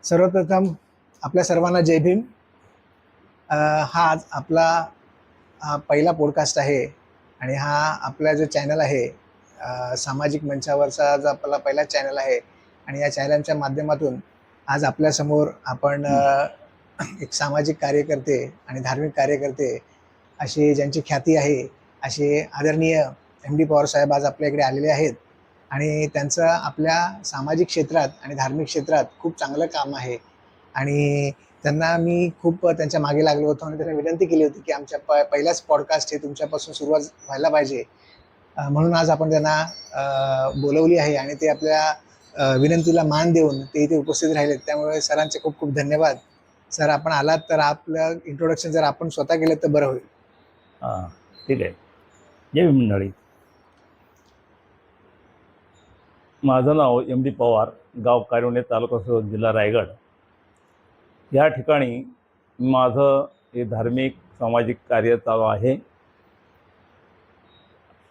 सर्वप्रथम आपल्या सर्वांना जय भीम. हा आज आपला पहिला पॉडकास्ट आहे आणि हा आपला जो चॅनल आहे सामाजिक मंचावरचा जो आपला पहिला चॅनल आहे आणि या चॅनलच्या माध्यमातून आज आपल्यासमोर आपण एक सामाजिक कार्यकर्ते आणि धार्मिक कार्यकर्ते असे ज्यांची ख्याती आहे असे आदरणीय एम डी पवार साहेब आज आपल्याकडे आलेले आहेत आणि त्यांचं आपल्या सामाजिक क्षेत्रात आणि धार्मिक क्षेत्रात खूप चांगलं काम आहे आणि त्यांना मी खूप त्यांच्या मागे लागलो होतो आणि त्यांना विनंती केली होती की आमच्या पहिलाच पॉडकास्ट हे तुमच्यापासून सुरुवात व्हायला पाहिजे. म्हणून आज आपण त्यांना बोलवली आहे आणि ते आपल्या विनंतीला मान देऊन ते इथे उपस्थित राहिलेत. त्यामुळे सरांचे खूप खूप धन्यवाद. सर, आपण आलात तर आपलं इंट्रोडक्शन जर आपण स्वतः केलं तर बरं होईल. ठीक आहे. जय भीम मंडळी. माझं नाव एम डी पवार, गाव कारिवणे, तालुका सरोद, जिल्हा रायगड. या ठिकाणी माझं हे धार्मिक सामाजिक कार्य चालू आहे.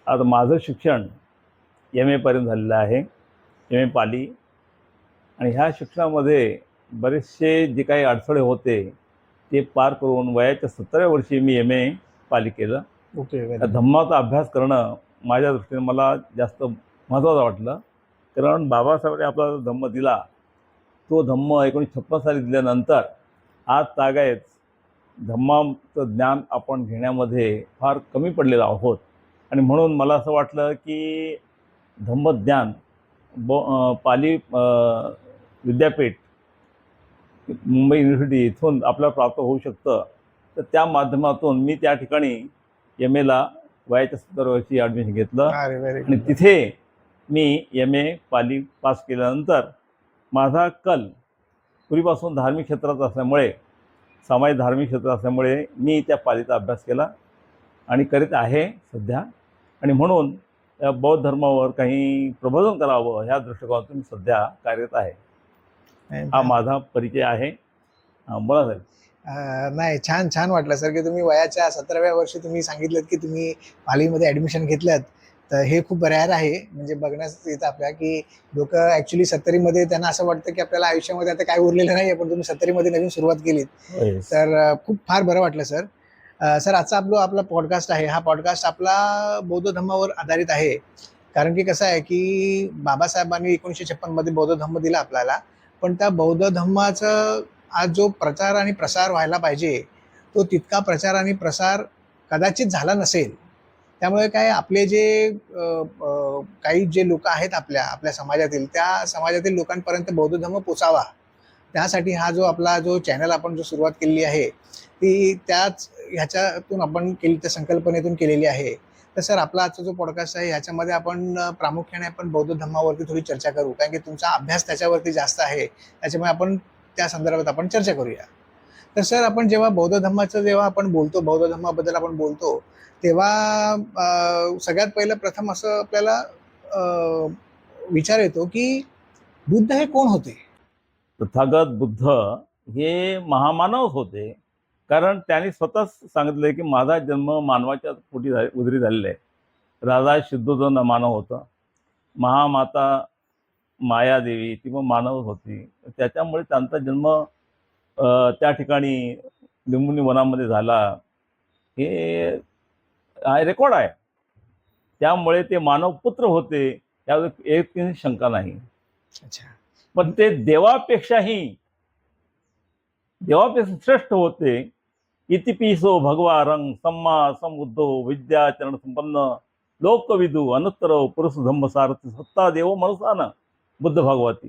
आता माझं शिक्षण MA पर्यंत झालेलं आहे, MA पाली. आणि ह्या शिक्षणामध्ये बरेचसे जे काही अडथळे होते ते पार करून वयाच्या 17व्या वर्षी मी MA पाली केलं. ओके. धम्माचा अभ्यास करणं माझ्या दृष्टीने मला जास्त महत्त्वाचं वाटलं, कारण बाबासाहेबांनी आपला धम्म दिला. तो धम्म 1956 साली दिल्यानंतर आज तागायत धम्माचं ज्ञान आपण घेण्यामध्ये फार कमी पडलेलो आहोत. आणि म्हणून मला असं वाटलं की धम्मज्ञान पाली विद्यापीठ, मुंबई युनिव्हर्सिटी इथून आपल्याला प्राप्त होऊ शकतं. तर त्या माध्यमातून मी त्या ठिकाणी MAला वयाच्या 17 वर्षी ॲडमिशन घेतलं आणि तिथे मी MA पाली पास केल्यानंतर माझा कल पूर्वीपासून धार्मिक क्षेत्रात असल्यामुळे, सामाजिक धार्मिक क्षेत्रात असल्यामुळे मी त्या पालीचा अभ्यास केला आणि करीत आहे सध्या. आणि म्हणून त्या बौद्ध धर्मावर काही प्रबोधन करावं ह्या दृष्टिकोनातून सध्या कार्यरत आहे. हा माझा परिचय आहे. बोला साहेब. नाही, छान छान वाटलं सर की तुम्ही वयाच्या 17व्या वर्षी तुम्ही सांगितलं की तुम्ही पालीमध्ये ॲडमिशन घेतलं. तर हे खूप रेअर आहे. म्हणजे बघण्यास येतं आपल्या की लोक ॲक्च्युली 70मध्ये त्यांना असं वाटतं की आपल्याला आयुष्यामध्ये आता काय उरलेलं नाही आहे, पण तुम्ही 70मध्ये नवीन सुरुवात केलीत. तर खूप फार बरं वाटलं सर. सर, आजचा आपला पॉडकास्ट आहे. हा पॉडकास्ट आपला बौद्ध धम्मावर आधारित आहे. कारण की कसं आहे की बाबासाहेबांनी 1956मध्ये बौद्ध धम्म दिला आपल्याला, पण त्या बौद्ध धम्माचं आज जो प्रचार आणि प्रसार व्हायला पाहिजे तो तितका प्रचार आणि प्रसार कदाचित झाला नसेल. त्यामुळे काय आपले जे काही जे लोक आहेत आपल्या समाजातील, त्या समाजातील लोकांपर्यंत बौद्ध धर्म पोचावा, त्यासाठी हा जो चॅनल आपण जो सुरुवात केलेली आहे ती त्याच ह्याच्यातून आपण केली, त्या संकल्पनेतून केलेली आहे. तर सर, आपला आजचा जो पॉडकास्ट आहे ह्याच्यामध्ये आपण प्रामुख्याने आपण बौद्ध धर्मावरती थोडी चर्चा करू, कारण की तुमचा अभ्यास त्याच्यावरती जास्त आहे. त्याच्यामुळे आपण त्या संदर्भात आपण चर्चा करूया. तर सर, आपण जेव्हा बौद्ध धर्माचं जेव्हा आपण बोलतो, बौद्ध धर्माबद्दल आपण बोलतो, तेव्हा सगळ्यात पहिलं प्रथम असं आपल्याला विचार येतो की बुद्ध हे कोण होते? तथागत बुद्ध हे महामानव होते, कारण त्यांनी स्वतःच सांगितलंय की माझा जन्म मानवाच्या पोटी उदरी झालेला आहे. राजा शुद्धोधन मानव होता, महामाता मायादेवी ती पण मानव होती. त्याच्यामुळे त्यांचा जन्म त्या ठिकाणी लिंबुनी वनामध्ये झाला, हे रेकॉर्ड आहे. त्यामुळे ते मानव पुत्र होते, त्यावर एक शंका नाही. अच्छा. पण ते देवापेक्षा श्रेष्ठ होते. इतिपिसो भगवा रंग सम्मा समुद्धो विद्या चरण संपन्न लोकविदु अनुत्तर पुरुष धम्म सारथी सत्ता देव मनुष्यानं बुद्ध भागवती.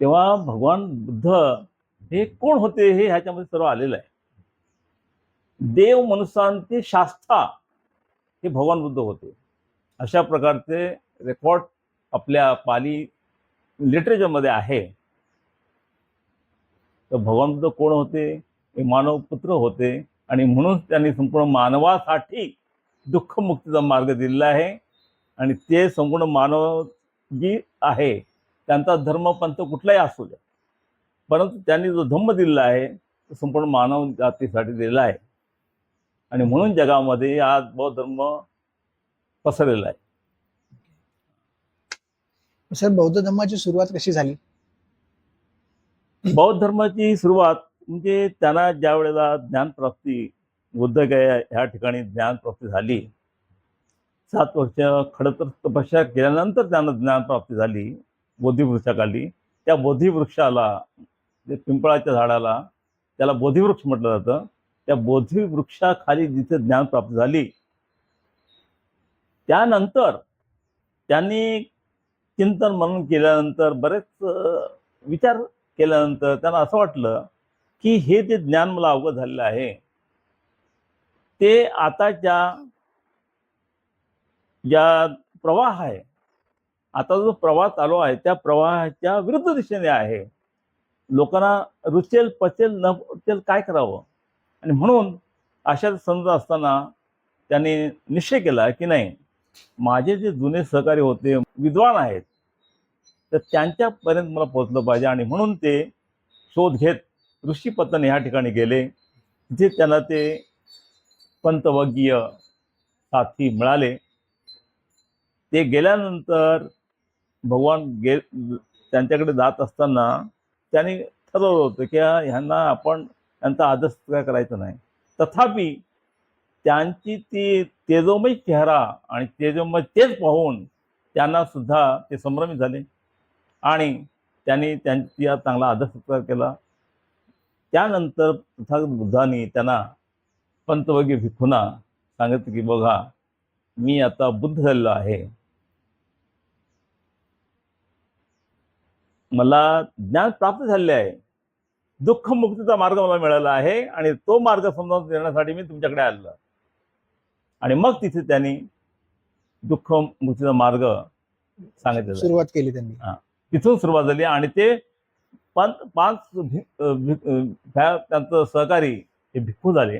तेव्हा भगवान बुद्ध हे कोण होते हे ह्याच्यामध्ये सर्व आलेलं आहे. देव मनुष्यांची शास्त्रा हे भगवान बुद्ध होते. अशा प्रकारचे रेकॉर्ड आपल्या पाली लिटरेचरमध्ये आहे. तर भगवान बुद्ध कोण होते? हे मानव पुत्र होते आणि म्हणून त्यांनी संपूर्ण मानवासाठी दुःखमुक्तीचा मार्ग दिलेला आहे. आणि ते संपूर्ण मानव जी आहे त्यांचा धर्म पंथ कुठलाही असू द्या, परंतु त्यांनी जो धम्म दिलेला आहे तो संपूर्ण मानव जातीसाठी दिलेला आहे. आणि म्हणून जगामध्ये आज बौद्ध धर्म पसरलेला आहे. सर, बौद्ध धर्माची सुरुवात कशी झाली? बौद्ध धर्माची सुरुवात म्हणजे त्यांना ज्या वेळेला ज्ञानप्राप्ती बुद्धगया ह्या ठिकाणी ज्ञानप्राप्ती झाली, 7 वर्ष खरं तर तपश्चर्या केल्यानंतर त्यांना ज्ञानप्राप्ती झाली बोधिवृक्षाखाली. त्या बोधिवृक्षाला, जे पिंपळाच्या झाडाला, त्याला बोधिवृक्ष म्हटलं जातं. त्या बोधिवृक्षाखाली जिथे ज्ञानप्राप्ती झाली, त्यानंतर त्यांनी चिंतन मनन केल्यानंतर, बरेच विचार केल्यानंतर त्यांना असं वाटलं की हे जे ज्ञान मला अवगत झालेलं आहे, ते आताच्या ज्या प्रवाह आहे, आता जो प्रवाह चालू आहे त्या प्रवाहाच्या विरुद्ध दिशेने आहे. लोकांना रुचेल पचेल न पचेल काय करावं, आणि म्हणून अशा समज असताना त्यांनी निश्चय केला की नाही, माझे जे जुने सहकारी होते, विद्वान आहेत, तर त्यांच्यापर्यंत मला पोहोचलं पाहिजे. आणि म्हणून ते शोध घेत ऋषीपतन ह्या ठिकाणी गेले. तिथे त्यांना ते पंतवर्गीय साथी मिळाले. ते गेल्यानंतर भगवान त्यांच्याकडे जात असताना त्यांनी ठरवलं होतं की ह्यांना आपण यांचा आदर सत्कार करायचा नाही. तथापि त्यांची ती तेजोमय चेहरा आणि तेजोमय तेज पाहून त्यांना सुद्धा ते संभ्रमित झाले आणि त्यांनी त्यांचा चांगला आदर सत्कार केला. त्यानंतर तथागत बुद्धांनी त्यांना पंतवर्गीय भिक्खूंना सांगितलं की बघा, मी आता बुद्ध झालेलो आहे, मला ज्ञान प्राप्त झाले आहे, दुःखमुक्तीचा मार्ग मला मिळाला आहे आणि तो मार्ग समजावून देण्यासाठी मी तुमच्याकडे आलेलो. आणि मग तिथे त्यांनी दुःखमुक्तीचा मार्ग सांगितलेला. सुरुवात केली त्यांनी. तिथून सुरुवात झाली आणि ते पाच त्यांचं सहकारी हे भिक्खू झाले.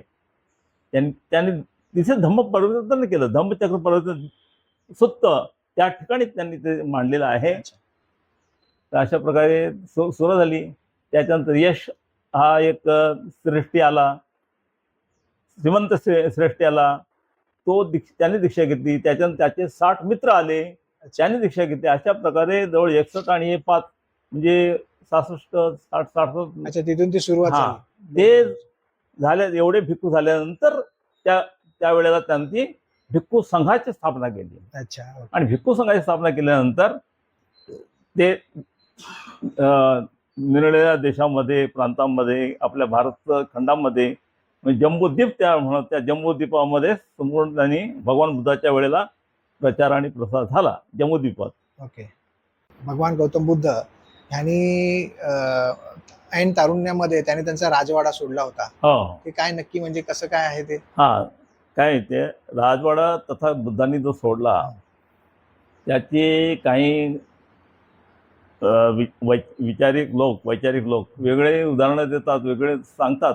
त्यांनी तिथे धम्म परिवर्तन केलं. धम्मचक्र परिवर्तन सुत्त त्या ठिकाणी त्यांनी ते मांडलेलं आहे. तर अशा प्रकारे सुरुवात झाली. त्याच्यानंतर यश हा एक श्रेष्ठी आला, श्रीमंत श्रेष्ठी आला, तो त्याने दीक्षा घेतली. त्याच्यानंतर त्याचे 60 मित्र आले, त्याने दीक्षा घेतली. अशा प्रकारे जवळ 61 आणि हे 5 म्हणजे 66, 60, 67. अच्छा, तिथून ती सुरुवात झाली. ते झाले. एवढे भिक्खू झाल्यानंतर त्यावेळेला त्यांनी भिक्खू संघाची स्थापना केली. अच्छा. आणि भिक्खू संघाची स्थापना केल्यानंतर ते निरनिराळ्या देशामध्ये, प्रांतांमध्ये, आपल्या भारत खंडामध्ये, म्हणजे जम्बूद्वीप त्या म्हणत, त्या जम्बूद्वीपामध्ये संपूर्ण त्यांनी भगवान बुद्धाच्या वेळेला प्रचार आणि प्रसार झाला जम्बूद्वीपात. ओके. भगवान गौतम बुद्ध यांनी ऐन तारुण्यामध्ये त्यांनी त्यांचा राजवाडा सोडला होता. हो. ते काय नक्की, म्हणजे कसं काय आहे ते? काय ते राजवाडा तथा बुद्धांनी जो सोडला, त्याचे काही वैचारिक लोक वेगळे उदाहरणं देतात, वेगळे सांगतात.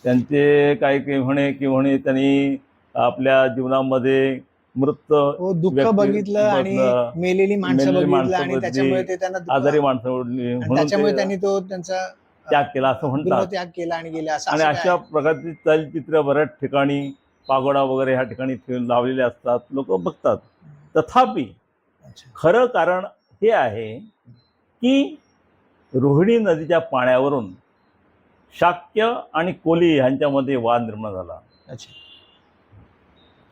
त्यांचे काही म्हणे त्यांनी आपल्या जीवनामध्ये मृत दुःख बघितलं आणि मेलेली माणसं बघितलं आणि त्याच्यामुळे ते त्यांना आजारी माणसं ओढली, त्याच्यामुळे त्यांनी तो त्यांचा त्याग केला असं म्हणतात. त्याग केला आणि गेला असं. आणि अशा प्रकारची चलचित्र बऱ्याच ठिकाणी, पागोडा वगैरे ह्या ठिकाणी लावलेले असतात, लोक बघतात. तथापि खरं कारण हे आहे की रोहिणी नदीच्या पाण्यावरून शाक्य आणि कोली यांच्यामध्ये वाद निर्माण झाला.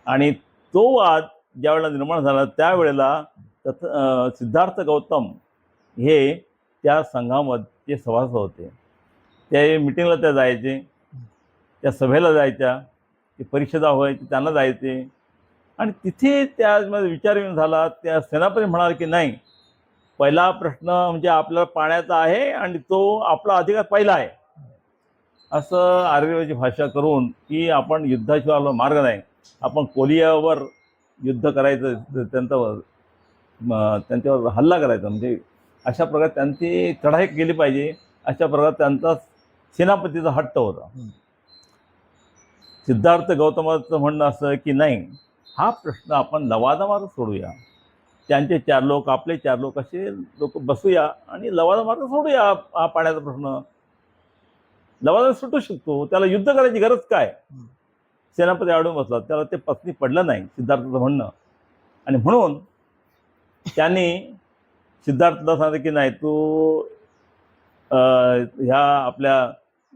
आणि तो वाद ज्यावेळेला निर्माण झाला त्यावेळेला सिद्धार्थ गौतम हे त्या संघामध्ये सभासद होते. त्या मिटिंगला त्या जायचे, त्या सभेला जायच्या, ती परिषदा व्हायची त्यांना जायचे. आणि तिथे त्यामध्ये विचार येऊन झाला. त्या सेनापती म्हणाले की नाही, पहिला प्रश्न म्हणजे आपल्याला पाण्याचा आहे आणि तो आपला अधिकार पहिला आहे, असं आर्यवाची भाषा करून की आपण युद्धाशिवाय मार्ग नाही, आपण कोलियावर युद्ध करायचं, त्यांच्यावर हल्ला करायचा, म्हणजे अशा प्रकारे त्यांची चढाई केली पाहिजे, अशा प्रकारे त्यांचा सेनापतीचा हट्ट होता. सिद्धार्थ गौतमाचं म्हणणं असं की नाही, हा प्रश्न आपण लवादामार्ग सोडूया. त्यांचे 4 लोक, आपले 4 लोक, असे लोक बसूया आणि लवादामार्ग सोडूया. हा पाण्याचा प्रश्न लवादा सुटू शकतो, त्याला युद्ध करायची गरज काय. सेनापती अडून बसला, त्याला ते पत्नी पडलं नाही सिद्धार्थाचं म्हणणं. आणि म्हणून त्यांनी सिद्धार्थला सांगितलं की नाही, तू ह्या आपल्या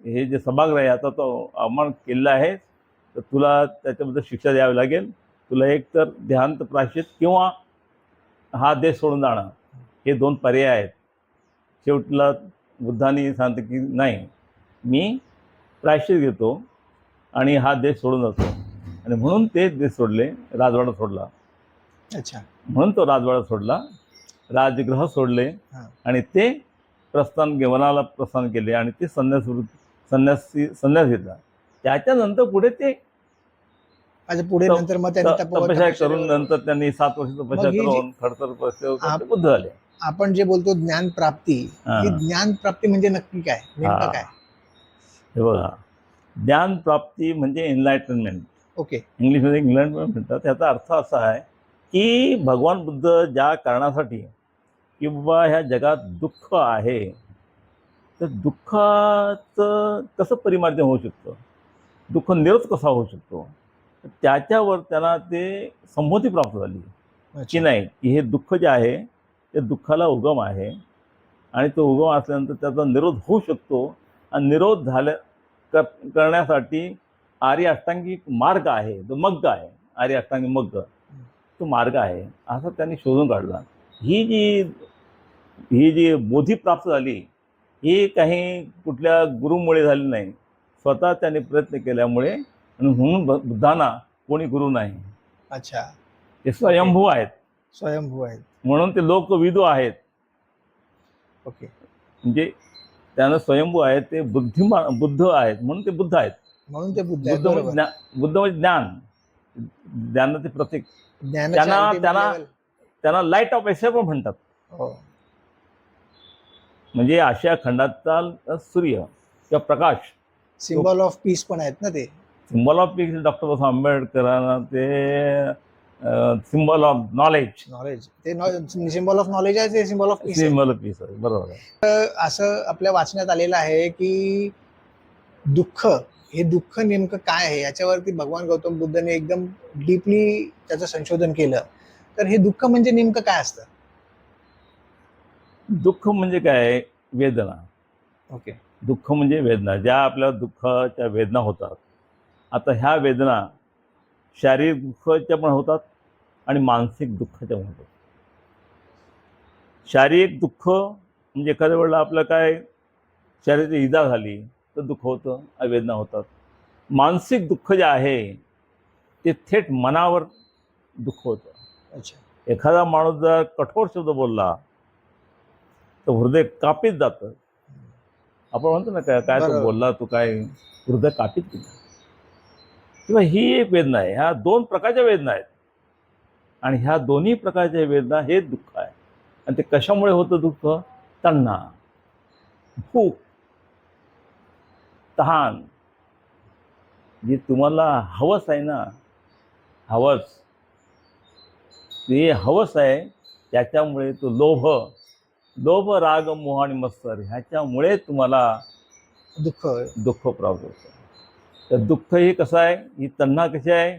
हे जे सभागृह आहे आता तो अवमान केलेला आहे, तर तुला त्याच्याबद्दल शिक्षा द्यावी लागेल. तुला एक तर देहांत प्रायश्चित किंवा हा देश सोडून जाणं, हे 2 पर्याय आहेत. शेवटला बुद्धांनी सांगते की नाही, मी प्रायश्चित घेतो आणि हा देश सोडून जातो. आणि म्हणून ते देश सोडले, राजवाडा सोडला. अच्छा. म्हणून तो राजवाडा सोडला, राजगृह सोडले हां. आणि ते वनाला प्रस्थान केले आणि ते संन्यास घेतला. त्याच्यानंतर पुढे ते अच्छा, पुढे तप नंतर मग त्यांनी तपश्चर्या करून नंतर त्यांनी 7 वर्ष तपश्चर्या मग ही जी करून खडतर परिस्थितीवर आप- ते बुद्ध झाले. आपण जे बोलतो ज्ञान प्राप्ती, ही हां. ज्ञान प्राप्ती म्हणजे नक्की काय, नेमकं हां. काय? हे बघा, ज्ञान प्राप्ती म्हणजे एनलायटनमेंट. ओके. इंग्लिशमध्ये एनलायटनमेंट म्हणतात. त्याचा अर्थ असा आहे की भगवान बुद्ध ज्या कारणासाठी की बाबा ह्या जगात दुःख आहे, तर दुःखाचं कसं परिमार्जन होऊ शकतं, दुःख निरोध कसा होऊ शकतो, तर त्याच्यावर त्यांना ते संमती प्राप्त झाली की अच्छा. नाही, की हे दुःख जे आहे ते दुःखाला उगम आहे आणि तो उगम असल्यानंतर त्याचा निरोध होऊ शकतो. आणि निरोध करण्यासाठी आर्य अष्टांगिक मार्ग आहे, जो मग्ग आहे, आर्य अष्टांगिक मग्ग, तो मार्ग आहे, असा त्यांनी शोधून काढला. ही जी ही जी बोधी प्राप्त झाली, ही काही कुठल्या गुरुमुळे झाली नाही, स्वतः त्यांनी प्रयत्न केल्यामुळे. आणि म्हणून बुद्धांना कोणी गुरु नाही, अच्छा. ते स्वयंभू आहेत, स्वयंभू आहेत. म्हणून ते लोकविदू आहेत. ओके. म्हणजे त्यांना स्वयंभू आहेत, ते बुद्ध आहेत म्हणून ते बुद्ध आहेत. म्हणून ते बुद्ध आहेत. बुद्ध म्हणजे बरोबर. बुद्ध म्हणजे ज्ञान, ज्ञानाचे प्रतीक. ज्ञानाच्या ultimate level. त्यांना लाईट ऑफ एशिया पण म्हणतात. हो. म्हणजे आशिया खंडाचा सूर्य किंवा प्रकाश, सिम्बॉल ऑफ पीस पण आहेत ना ते. Symbol of peace. Doctor Babasaheb आंबेडकरांना ते सिम्बॉल ऑफ नॉलेज, नॉलेज, ते सिम्बॉल ऑफ नॉलेज आहे, ते सिम्बॉल ऑफ पीस आहे. सिम्बॉल ऑफ पीस आहे. बरोबर आहे. असं आपल्या वाचण्यात आलेलं आहे की दुःख, हे दुःख नेमकं काय आहे याच्यावरती भगवान गौतम बुद्धाने एकदम डीपली त्याचं संशोधन केलं. तर हे दुःख म्हणजे नेमकं काय असतं? दुःख म्हणजे काय? वेदना. ओके. दुःख म्हणजे वेदना, ज्या आपल्या दुःखाच्या वेदना होतात. आता ह्या वेदना शारीरिक दुःखाच्या पण होतात आणि मानसिक दुःखाच्या पण होतात. शारीरिक दुःख म्हणजे एखाद्या वेळेला आपलं काय शरीराची इजा झाली तर दुःख होतं, वेदना होतात. मानसिक दुःख जे आहे ते थेट मनावर दुःख होतं. अच्छा. एखादा माणूस जर कठोर शब्द बोलला तर हृदय कापीत जातं. आपण म्हणतो ना, काय तो बरोबर. बोलला, तू काय हृदय कापीत केलं. किंवा ही एक वेदना आहे. ह्या 2 प्रकारच्या वेदना आहेत आणि ह्या दोन्ही प्रकारच्या वेदना हे दुःख आहे. आणि ते कशामुळे होतं दुःख? तण्णा, भूक, तहान, जी तुम्हाला हवस आहे ना, हवस, ते हवस आहे, त्याच्यामुळे तो लोभ, राग, मोह आणि मत्सर ह्याच्यामुळे तुम्हाला दुःख प्राप्त होतं. तर दुःख हे कसं आहे, ही तण्णा कशी आहे,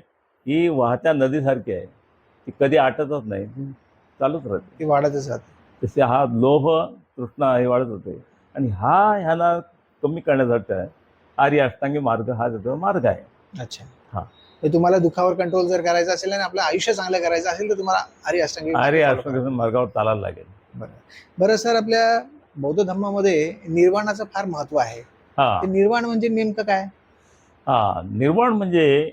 ही वाहत्या नदीसारखी आहे, ती कधी आटतच नाही, ती चालूच राहते. ती वाढतच राहते. तसे हा लोभ, तृष्णा हे वाढत होते. आणि ह्याला कमी करण्यासाठी आर्य अष्टांगी मार्ग हा त्याचा मार्ग आहे. अच्छा. हा. तर तुम्हाला दुःखावर कंट्रोल जर करायचा असेल आणि आपलं आयुष्य चांगलं करायचं असेल तर तुम्हाला आर्य आर्य अष्टांगी अष्टांगी मार्गावर चालायला लागेल. बरं सर, आपल्या बौद्ध धर्मामध्ये निर्वाणाचं फार महत्व आहे. हा ते निर्वाण म्हणजे नेमकं काय? हा निर्वाण म्हणजे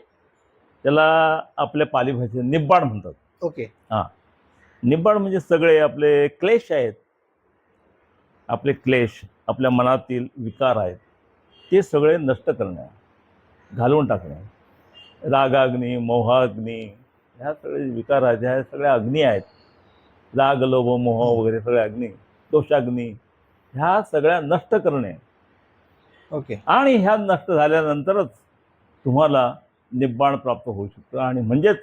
त्याला आपल्या पाली भाषेत निब्बाण म्हणतात. ओके. हा, निब्बाण म्हणजे सगळे आपले क्लेश आहेत, आपले क्लेश, आपल्या मनातील विकार आहेत, ते सगळे नष्ट करणे, घालवून टाकणे. रागाग्नी, मोहाग्नी, ह्या सगळे विकार आहेत, ह्या सगळ्या अग्नी आहेत. राग, लोभ, मोह वगैरे सगळे अग्नी, दोषाग्नी, ह्या सगळ्या नष्ट करणे. ओके. आणि ह्या नष्ट झाल्यानंतरच तुम्हाला निब्बाण प्राप्त होऊ शकतं. आणि म्हणजेच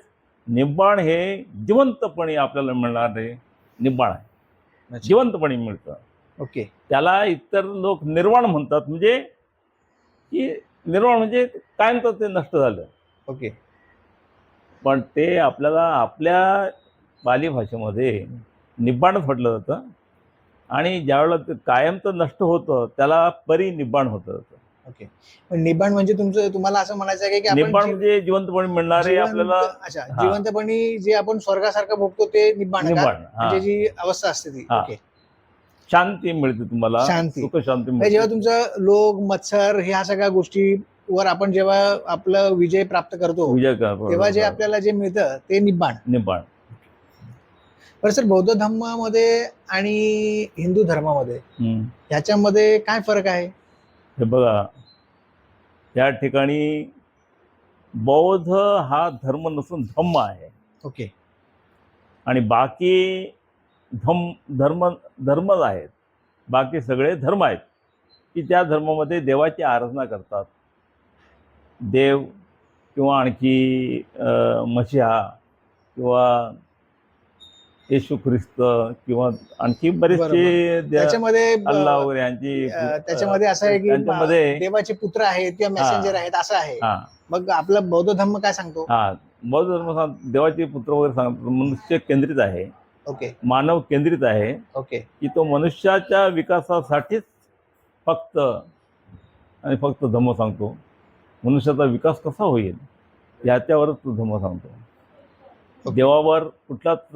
निब्बाण हे जिवंतपणे आपल्याला मिळणारे निब्बाण आहे, जिवंतपणे मिळतं. ओके. त्याला इतर लोक निर्वाण म्हणतात, म्हणजे की निर्वाण म्हणजे कायमचं ते नष्ट झालं. ओके. पण ते आपल्याला आपल्या पाली भाषेमध्ये निब्बाणच म्हटलं जातं. आणि ज्यावेळेला ते कायमचं नष्ट होतं त्याला परिनिब्बाण होतं. ओके. पण निब्बाण म्हणजे तुम्हाला असं म्हणायचं आहे की आपण निब्बाण म्हणजे जिवंतपणे मिळणारे आपल्याला अच्छा, हा. जिवंतपणी जे आपण स्वर्गासारखं भोगतो ते निब्बाण का? निब्बाण, हा, म्हणजे जी अवस्था असते ती. हा. ओके. शांती मिळते तुम्हाला, शांती. सुख शांती म्हणजे जेव्हा मिळते. तुमचं लोक, मत्सर ह्या सगळ्या गोष्टीवर आपण जेव्हा आपलं विजय प्राप्त करतो, विजय तेव्हा जे आपल्याला जे मिळतं ते निब्बाण. निब्बाण. बरं सर, बौद्ध धर्मामध्ये आणि हिंदू धर्मामध्ये हम्म. ह्याच्यामध्ये काय फरक आहे? हे बघा, त्या ठिकाणी बौद्ध हा धर्म नसून धम्म आहे ओके. आणि बाकी धर्म धर्मच आहेत. बाकी सगळे धर्म आहेत की त्या धर्मामध्ये देवाची आराधना करतात. देव किंवा आणखी मशिहा किंवा येशू ख्रिस्त किंवा आणखी बरेचसे त्याच्यामध्ये अल्लाह वगैरे यांची त्याच्यामध्ये असं आहे की त्यांच्यामध्ये देवाचे पुत्र आहेत किंवा मेसेंजर आहेत असं आहे. हा मग आपला बौद्ध धर्म काय सांगतो? हा बौद्ध धर्म देवाचे पुत्र वगैरे सांगतो. मनुष्य केंद्रित आहे, ओके. मानव केंद्रित आहे ओके. की तो मनुष्याच्या विकासासाठीच फक्त आणि फक्त धम्म सांगतो. मनुष्याचा विकास कसा होईल याच्यावरच तो धम्म सांगतो. ओके. देवावर कुठलाच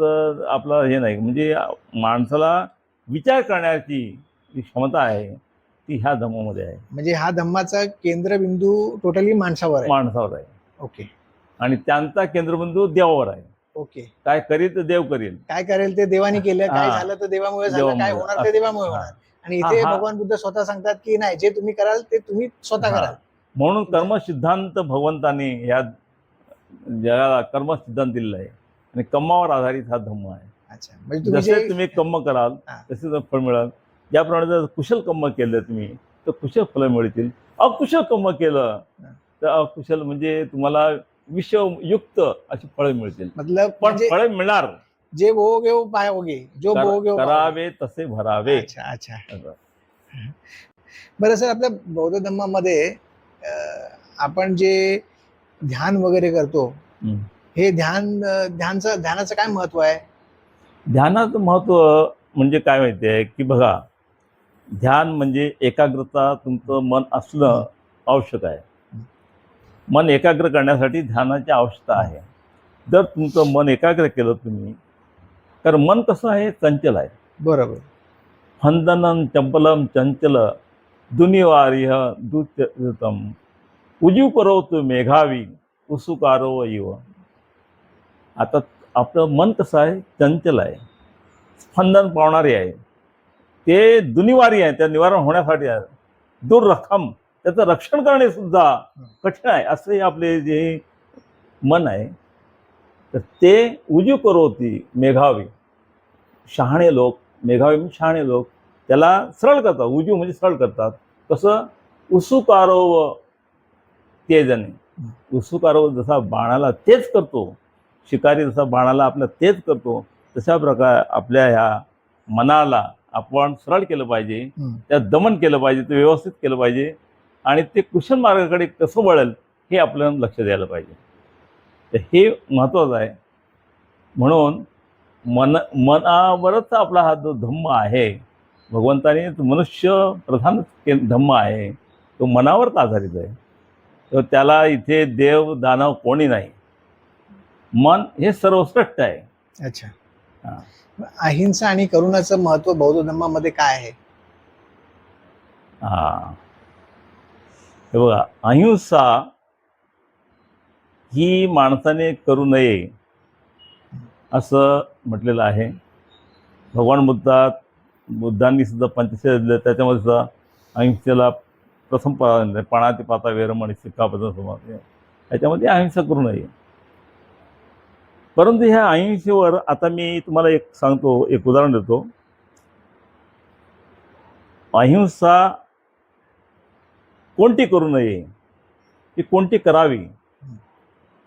आपला हे नाही. म्हणजे माणसाला विचार करण्याची जी क्षमता आहे ती ह्या धम्मामध्ये आहे. म्हणजे हा धम्माचा केंद्रबिंदू टोटली माणसावर आहे. माणसावर आहे ओके. आणि त्यांचा केंद्रबिंदू देवावर आहे. ओके. काय करील तर देव करील, काय करेल ते देवाने केलं, काय हा. झालं तर देवामुळे झालं, काय देवामुळे. होणार ते देवामुळे हा. होणार. आणि इथे हा. भगवान बुद्ध स्वतः सांगतात की नाही, जे तुम्ही कराल ते तुम्ही स्वतः हा. कराल. म्हणून कर्मसिद्धांत भगवंताने या जगाला कर्मसिद्धांत दिलेला आहे आणि कर्मावर आधारित हा धम्म आहे. अच्छा. म्हणजे तुम्ही जसे जे तुम्ही कर्म कराल हा. तसे फळ मिळाल. ज्याप्रमाणे जर कुशल कर्म केलं तुम्ही तर कुशल फलं मिळतील. अकुशल कर्म केलं तर अकुशल म्हणजे तुम्हाला विषयुक्त अशी फळं मिळतील. मतलब पण म्हणजे फळे मिळणार. जे भोगे वो पाओगे, जो भोगे वो पाओगे. करावे तसे भरावे. अच्छा अच्छा. बरं सर, आपल्या बौद्ध धर्मामध्ये आपण जे ध्यान वगैरे करतो, हे ध्यानाचं काय महत्व आहे? ध्यानाचं महत्व म्हणजे काय माहिती आहे की बघा, ध्यान म्हणजे एकाग्रता, तुमचं मन असणं आवश्यक आहे. मन एकाग्र करण्यासाठी ध्यानाची आवश्यकता आहे. जर तुमचं मन एकाग्र केलं तुम्ही, तर मन कसं आहे, चंचल आहे. बरोबर. फंदनं चंपलम चंचल दुनिवार्य दुतम उजीव करवतो मेघावी उसुकारो इव. आता आपलं मन कसं आहे, चंचल आहे, स्पंदन पावणारे आहे, ते दुनिवारी आहे, त्या निवारण होण्यासाठी आहे. दुर्रखम, त्याचं रक्षण करणे सुद्धा कठीण आहे. असं हे आपले जे मन आहे, तर ते उजीव करवती मेघावी. शहाणे लोक, मेघावी म्हणजे शहाणे लोक, त्याला सरळ करतात. उजीव म्हणजे सरळ करतात. कसं? उसुकारोव तेजने. उसुकारोव जसा बाणाला तेज करतो, शिकारी जसा बाणाला आपला तेज करतो, तशा प्रकारे आपल्या ह्या मनाला आपण सरळ केलं पाहिजे, त्यात दमन केलं पाहिजे, ते व्यवस्थित केलं पाहिजे आणि ते कुशल मार्गाकडे कसं वळेल हे आपल्याला लक्ष द्यायला पाहिजे. तर हे महत्त्वाचं आहे. म्हणून मनावरच आपला हा जो धम्म आहे, भगवंताने मनुष्य प्रधान धम्म आहे, तो मनावरच आधारित आहे. तर त्याला इथे देव दानव कोणी नाही. मन हे सर्वश्रेष्ठ आहे. अच्छा. अहिंसा आणि करुणाचं महत्व बौद्ध धर्मामध्ये काय आहे? हे बघा, अहिंसा ही माणसाने करू नये असं म्हटलेलं आहे. भगवान बुद्धांनी सुद्धा पंचशील दिलं, त्याच्यामध्ये सुद्धा अहिंसेला प्रथम पाणाती पाता वेरमणी सिक्खापदं समास, याच्यामध्ये अहिंसा करू नये. परंतु ह्या अहिंसेवर आता मी तुम्हाला एक सांगतो, एक उदाहरण देतो. अहिंसा कोणती करू नये, ती कोणती करावी,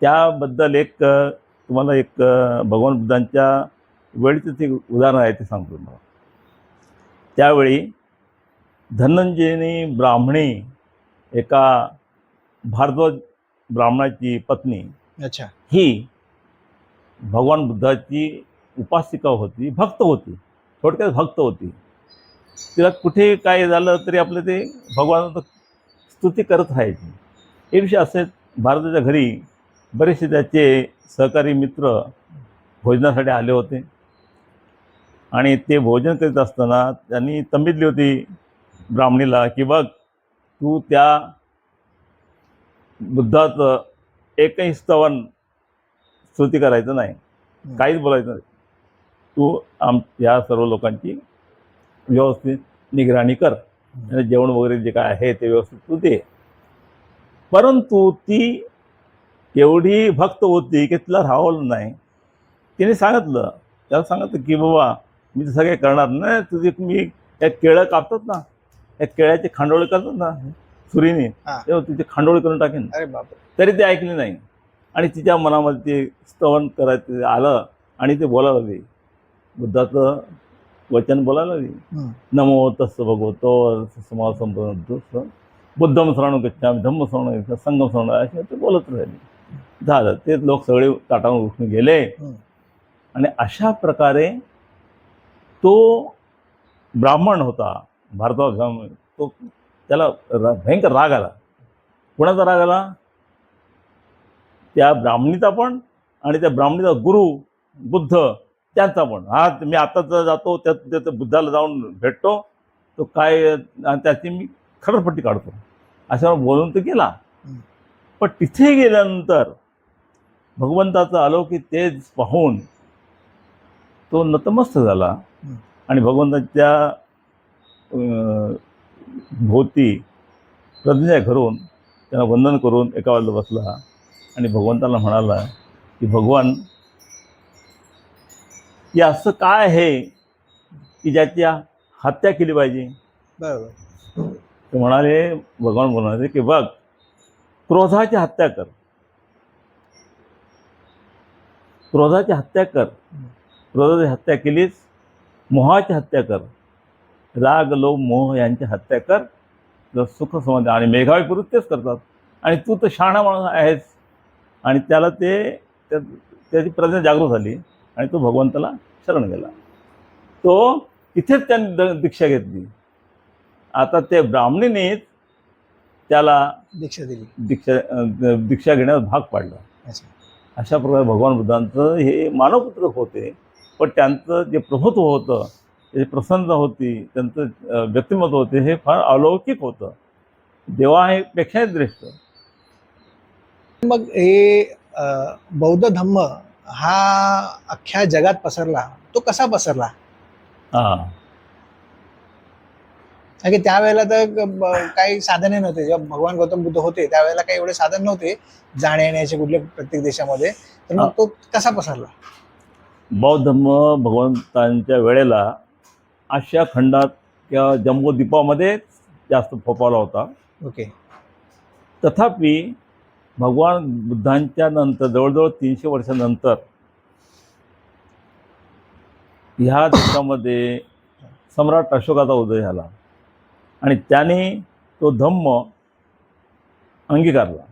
त्याबद्दल तुम्हाला एक भगवान बुद्धांच्या वेळीचं ते उदाहरण आहे ते सांगतो तुम्हाला. त्यावेळी धनंजयनी ब्राह्मणी, एका भारद्वाज ब्राह्मणाची पत्नी, अच्छा, ही भगवान बुद्धाची उपासिका होती, भक्त होती, थोडक्यात भक्त होती. तिला कुठे काय झालं तरी आपलं ते भगवानाचं स्तुती करत राहायची. हे विषय असे भारताच्या घरी बरेचसे त्याचे सहकारी मित्र भोजनासाठी आले होते आणि ते भोजन करीत असताना त्यांनी तंबीतली होती ब्राह्मणीला की बघ तू त्या बुद्धाचं एकही स्तुती करायचं नाही, काहीच बोलायचं नाही. तू या सर्व लोकांची व्यवस्थित निगराणी कर, आणि जेवण वगैरे जे काय आहे ते व्यवस्थित तू दे. परंतु ती एवढी भक्त होती की तिला राहवलं नाही. तिने सांगितलं, त्याला सांगितलं की बाबा मी तसं काही करणार नाही. तुझी मी त्या केळं कापतात ना, त्या केळ्याचे खांडोळे करतात ना सुरीने, तेव्हा तिचे खांडोळे करून टाकेन. अरे बापरे. तरी ते ऐकले नाही आणि तिच्या मनामध्ये ते स्तवन करायचं आलं आणि ते बोलायला लागले, बुद्धाचं वचन बोलायला लागले. नमो तस्स भगवतो समाज संपन्न बुद्धम शरणं गच्छामि, धम्म शरणं गच्छामि, संघम शरणं, असे ते बोलत राहिले. झालं, ते लोक सगळे ताटावर उठून गेले आणि अशा प्रकारे तो ब्राह्मण होता भारतात, तो त्याला भयंकर राग आला. कोणाचा राग आला? त्या ब्राह्मणीचा पण आणि त्या ब्राह्मणीचा गुरु बुद्ध त्यांचा पण. हा मी आताच जातो त्या बुद्धाला जाऊन भेटतो, तो काय आणि त्याची मी खरडपट्टी काढतो, अशा बोलून तो गेला. पण तिथे गेल्यानंतर भगवंताचं अलौकिक तेज पाहून तो नतमस्त झाला आणि भगवंताच्या भोवती प्रज्ञा करून त्यांना वंदन करून एका बाजूला बसला आणि भगवंताला म्हणाला की भगवान, की असं काय आहे की ज्याची हत्या केली पाहिजे? बरोबर. ते म्हणाले, भगवान म्हणाले की बघ, क्रोधाची हत्या कर, क्रोधाची हत्या कर. क्रोधाची हत्या केलीस, मोहाची हत्या कर, राग लोभ मोह यांची हत्या कर, तर सुख समाधान. आणि मेघावी पुरुष तेच करतात. आणि तू तर शहाणा माणूस आहेस. आणि त्याला त्याची प्रज्ञा जागृत झाली आणि तो भगवंताला शरण गेला. तो इथेच त्यांनी दीक्षा घेतली. आता ते ब्राह्मणीनेच त्याला दीक्षा घेण्यास भाग पाडला. अशा प्रकारे भगवान बुद्धांचं हे मानवपुत्र होते, पण त्यांचं जे प्रभुत्व होतं, त्याची प्रसन्न होती, त्यांचं व्यक्तिमत्व होते, हे फार अलौकिक होतं, देवापेक्षा श्रेष्ठ. मग हे बौद्ध धम्म हा अख्ख्या जगात पसरला, तो कसा पसरला? कारण त्यावेळेला तर काही साधने नव्हते. जेव्हा भगवान गौतम बुद्ध होते त्यावेळेला काही एवढे साधन नव्हते जाण्या येण्याचे कुठल्या प्रत्येक देशामध्ये. तर मग तो कसा पसरला? बौद्ध धर्म भगवंतांच्या वेळेला आशिया खंडात किंवा जम्बूद्वीपामध्ये जास्त फोफावला होता. ओके. तथापि भगवान बुद्धांच्या नंतर जवळजवळ 300 वर्षानंतर ह्या देशामध्ये सम्राट अशोकाचा उदय झाला आणि त्याने तो धम्म अंगीकारला.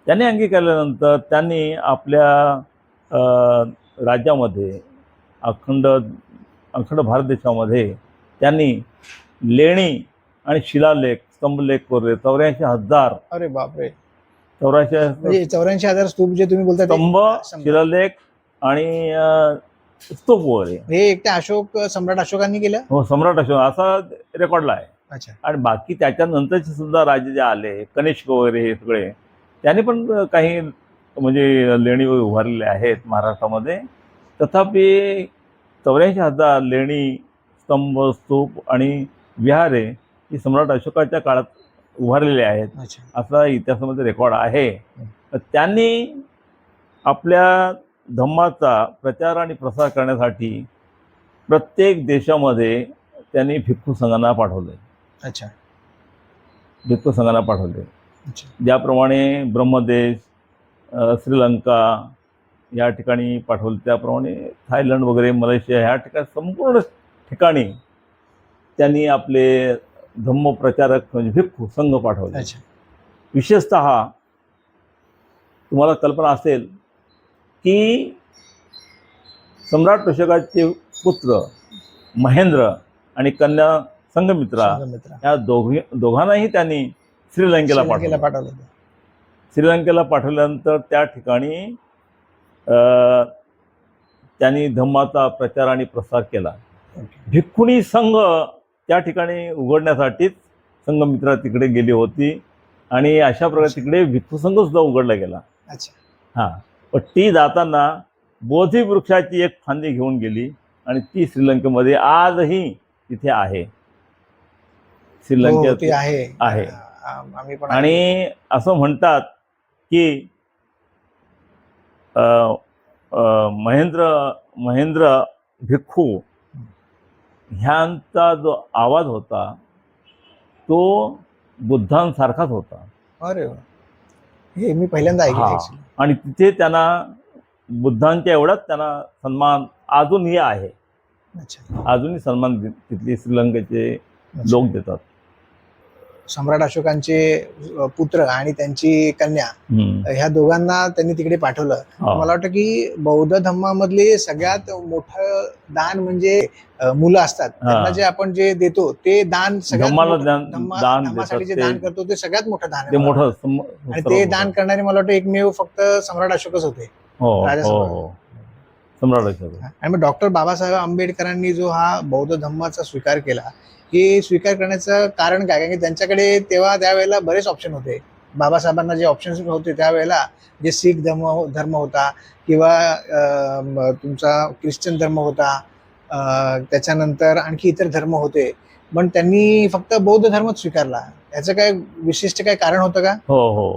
त्याने अंगीकारल्यानंतर त्यांनी आपल्या राज्यामध्ये अखंड भारत देशामध्ये त्यांनी लेणी आणि शिलालेख, स्तंभलेख कोरले 84,000. अरे बापरे. 84,000 स्तूप जे तुम्ही बोलता, स्तंभ, शिलालेख आणि स्तूप वगैरे हे एकट्या सम्राट अशोकांनी केलं. हो, सम्राट अशोक असा रेकॉर्डला आहे. अच्छा. आणि बाकी त्याच्यानंतरचे सुद्धा राजे जे आले, कनिष्क वगैरे, हे सगळे त्यांनी पण काही म्हणजे लेणी उभारलेल्या आहेत महाराष्ट्रामध्ये. तथापि 84,000 लेणी, स्तंभ, स्तूप आणि विहारे ही सम्राट अशोकाच्या काळात उभारलेले आहेत, असा इतिहासामध्ये रेकॉर्ड आहे. त्यांनी आपल्या धम्माचा प्रचार आणि प्रसार करण्यासाठी प्रत्येक देशामध्ये त्यांनी भिक्खू संघांना पाठवले. अच्छा. भिक्खू संघांना पाठवले. ज्याप्रमाणे ब्रह्मदेश, श्रीलंका या ठिकाणी पाठवले, त्याप्रमाणे थायलंड वगैरे, मलेशिया ह्या ठिकाणी संपूर्ण ठिकाणी त्यांनी आपले धम्म प्रचारक म्हणजे भिक्खू संघ पाठवले. विशेषतः तुम्हाला कल्पना असेल की सम्राट अशोकाचे पुत्र महेंद्र आणि कन्या संघमित्रा संघमित्रा या दोघांनाही त्यांनी श्रीलंकेला श्रीलंकेला पाठवलं. पाठवलं होतं. श्रीलंकेला पाठवल्यानंतर त्या ठिकाणी अ, त्यांनी धम्माचा प्रचार आणि प्रसार केला. ओके. भिक्खुनी संघ त्या ठिकाणी उघडण्यासाठीच संघमित्रा तिकडे गेली होती आणि अशा प्रकारे तिकडे भिक्खू संघ सुद्धा उघडला गेला. अच्छा. हां, पण ती जाताना बोधी वृक्षाची एक फांदी घेऊन गेली आणि ती श्रीलंकेमध्ये आजही तिथे आहे. हो, ती श्रीलंकेत आहे. आहे. आम्ही पण आणि असं म्हणतात की अ, अ, महेंद्र भिक्खू ह्यांचा जो आवाज होता तो बुद्धांसारखाच होता. अरे वा. हे मी पहिल्यांदा ऐकलं हां. ऍक्च्युली. आणि तिथे त्यांना बुद्धांच्या एवढाच त्यांना सन्मान अजूनही आहे. अच्छा. अजूनही सन्मान तिथले श्रीलंकेचे लोक देतात. सम्राट अशोकांचे पुत्र आणि त्यांची कन्या ह्या दोघांना त्यांनी तिकडे पाठवलं. हा. मला वाटतं की बौद्ध धर्मामधले सगळ्यात मोठं दान म्हणजे मुलं असतात त्यांना जे आपण जे देतो ते दान सगळ्यात धम्माला मोठं- दान धम्मासाठी जे देतात दान करतो ते सगळ्यात मोठं दान ते आहे मला मोठं वाटतं. आणि ते दान करणारे मला वाटतं एकमेव फक्त सम्राट अशोकच होते. हो राजा हो सम्राट. हो सम्राट अशोक. आणि मग डॉक्टर बाबासाहेब आंबेडकरांनी जो हा बौद्ध धम्माचा स्वीकार केला हे स्वीकार करण्याचं कारण काय? कारण की त्यांच्याकडे त्यावेळेला बरेच ऑप्शन होते. बाबासाहेबांना जे ऑप्शन्स होते त्यावेळेला जे शीख धर्म होता किंवा तुमचा ख्रिश्चन धर्म होता, त्याच्यानंतर आणखी इतर धर्म होते, पण त्यांनी फक्त बौद्ध धर्मच स्वीकारला. याचं काय विशिष्ट काय कारण होतं का? हो हो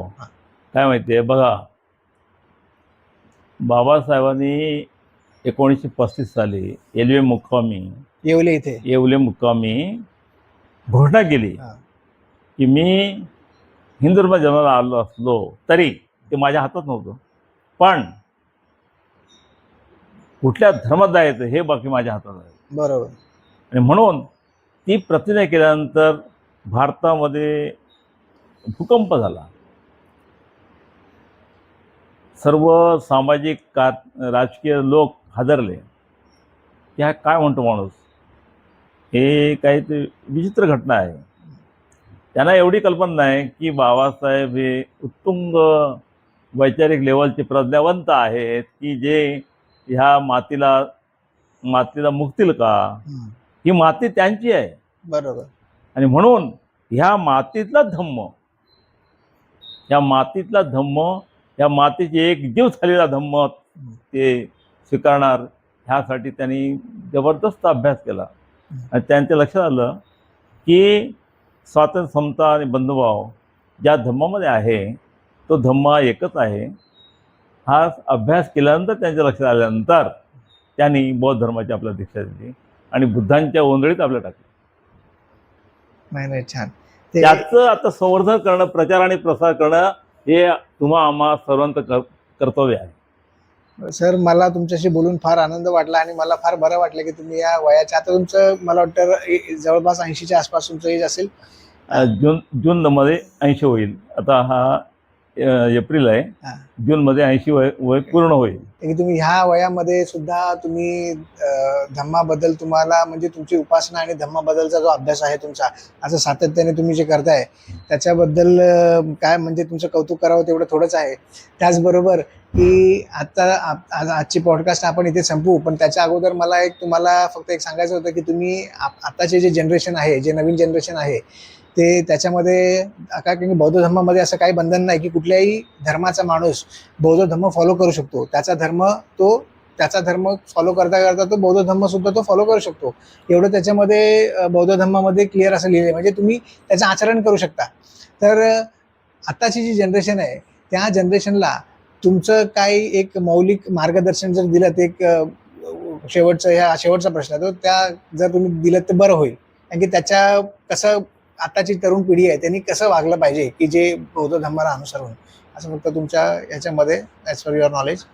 काय माहितीये बघा, बाबासाहेबांनी 1935 साली येवले मुक्कामी घोषणा केली हा. की मी हिंदू धर्मात जन्माला आलो असलो तरी ते माझ्या हातात नव्हतं, पण कुठल्या धर्मात जायचं हे बाकी माझ्या हातात आहे. बरोबर. आणि म्हणून ती प्रतिज्ञा केल्यानंतर भारतामध्ये भूकंप झाला. सर्व सामाजिक राजकीय लोक हादरले. ह्या काय म्हणतो माणूस, हे काही ते विचित्र घटना आहे. त्यांना एवढी कल्पना नाही की बाबासाहेब हे उत्तुंग वैचारिक लेवलचे प्रज्ञावंत आहेत की जे ह्या मातीला मुकतील का. हम्म. ही माती त्यांची आहे बरोबर. आणि म्हणून ह्या मातीतला धम्म, या मातीची एक जीव झालेला धम्म ते स्वीकारणार. ह्यासाठी त्यांनी जबरदस्त अभ्यास केला आणि त्यांच्या लक्षात आलं की स्वातंत्र्य, समता आणि बंधुभाव ज्या धम्मामध्ये आहे तो धम्म एकच आहे. हा अभ्यास केल्यानंतर त्यांच्या लक्षात आल्यानंतर त्यांनी बौद्ध धर्माची आपल्याला दीक्षा दिली आणि बुद्धांच्या ओंजळीत आपल्याला टाकलं. नाही छान. त्याचं आता संवर्धन करणं, प्रचार आणि प्रसार करणं हे आम्हा सर्वांचं कर्तव्य आहे. सर, मला तुमच्याशी बोलून फार आनंद वाटला आणि मला फार बरं वाटलं की तुम्ही या वयाच्या, आता तुमचं मला वाटतं जवळपास 80च्या आसपास तुमचं एज असेल. जूनमध्ये 80 होईल. आता हा एप्रिल आहे, जूनमध्ये 80 वय पूर्ण होईल. की तुम्ही ह्या वयामध्ये सुद्धा तुम्ही धम्माबद्दल तुम्हाला म्हणजे तुमची उपासना आणि धम्माबद्दलचा जो अभ्यास आहे तुमचा असं सातत्याने तुम्ही जे करताय त्याच्याबद्दल काय म्हणजे तुमचं कौतुक करावं तेवढं थोडंच आहे. त्याचबरोबर की आजची पॉडकास्ट आपण इथे संपवू, पण त्याच्या अगोदर मला तुम्हाला फक्त एक सांगायचं होतं की तुम्ही आताचे जे जनरेशन आहे, जे नवीन जनरेशन आहे ते त्याच्यामध्ये काय की बौद्ध धर्मामध्ये असं काही बंधन नाही की कुठल्याही धर्माचा माणूस बौद्ध धर्म फॉलो करू शकतो. त्याचा धर्म फॉलो करता करता तो बौद्ध धर्म सुद्धा तो फॉलो करू शकतो. एवढं त्याच्यामध्ये बौद्ध धर्मामध्ये क्लिअर असं लिहिलं आहे, म्हणजे तुम्ही त्याचं आचरण करू शकता. तर आताची जी जनरेशन आहे त्या जनरेशनला तुमचं काही एक मौलिक मार्गदर्शन जर दिलं, ते एक शेवटचा प्रश्न आहे, तो त्या जर तुम्ही दिलं तर बरं होईल. कारण की त्याच्या कसं आताची तरुण पिढी आहे त्यांनी कसं वागलं पाहिजे की जे बौद्ध धर्माला अनुसरून, असं फक्त तुमच्या याच्यामध्ये ॲज पर युअर नॉलेज.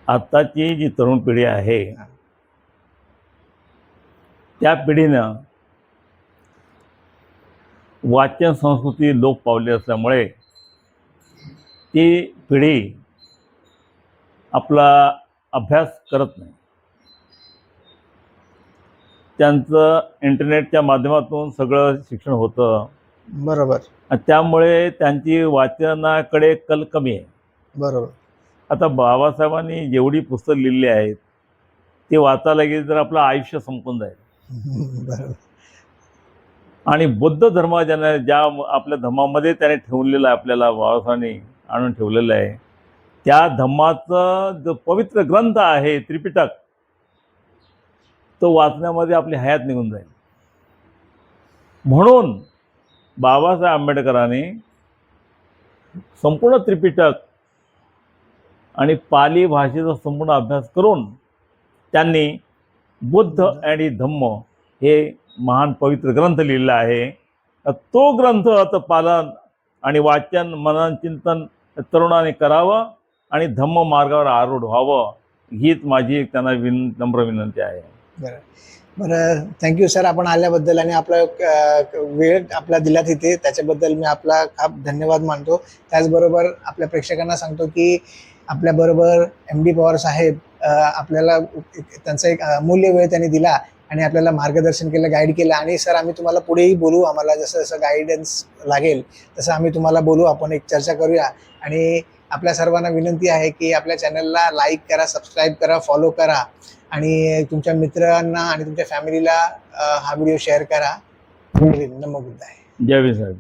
आताची जी तरुण पिढी आहे त्या पिढीनं वाचन संस्कृती लोप पावली असल्यामुळे ती पिढी आपला अभ्यास करत नाही. त्यांचं इंटरनेटच्या माध्यमातून सगळं शिक्षण होतं. बरोबर आणि त्यामुळे त्यांची वाचनाकडे कल कमी आहे. बरोबर. आता बाबासाहेबांनी जेवढी पुस्तकं लिहिली आहेत ते वाचायला गेली तर आपलं आयुष्य संपून जाईल. बरोबर. आणि बुद्ध धर्म ज्या आपल्या धर्मामध्ये त्याने ठेवलेलं आहे, आपल्याला बाबासाहेबांनी आणून ठेवलेलं आहे, त्या धम्माचं जो पवित्र ग्रंथ आहे त्रिपिटक, तो वाचण्यामध्ये आपली हयात निघून जाईल. म्हणून बाबासाहेब आंबेडकरांनी संपूर्ण त्रिपिटक आणि पाली भाषेचा संपूर्ण अभ्यास करून त्यांनी बुद्ध आणि धम्म हे महान पवित्र ग्रंथ लिहिला आहे. तो ग्रंथ पालन आणि वाचन मनन चिंतन तरुणाने करावं आणि धम्म मार्गावर आरूढ व्हावं, हीच माझी एक त्यांना नम्र विनंती आहे. बरं बरं, थँक्यू सर, आपण आल्याबद्दल आणि आपला वेळ आपला दिला तिथे, त्याच्याबद्दल मी आपला खूप धन्यवाद मानतो. त्याचबरोबर आपल्या प्रेक्षकांना सांगतो की आपल्याबरोबर MD पवार साहेब आपल्याला त्यांचा एक अमूल्य वेळ त्यांनी दिला आणि आपल्याला मार्गदर्शन केलं, गाईड केलं. आणि सर, आम्ही तुम्हाला पुढेही बोलू, आम्हाला जसं जसं गाईडन्स लागेल तसं आम्ही तुम्हाला बोलू, आपण एक चर्चा करूया. आणि आपल्या सर्वांना विनंती आहे की आपल्या चॅनलला लाईक करा, सबस्क्राईब करा, फॉलो करा आणि तुमच्या मित्रांना आणि तुमच्या फॅमिलीला हा व्हिडिओ शेअर करा. नमो बुद्धाय. जय भीम साहेब.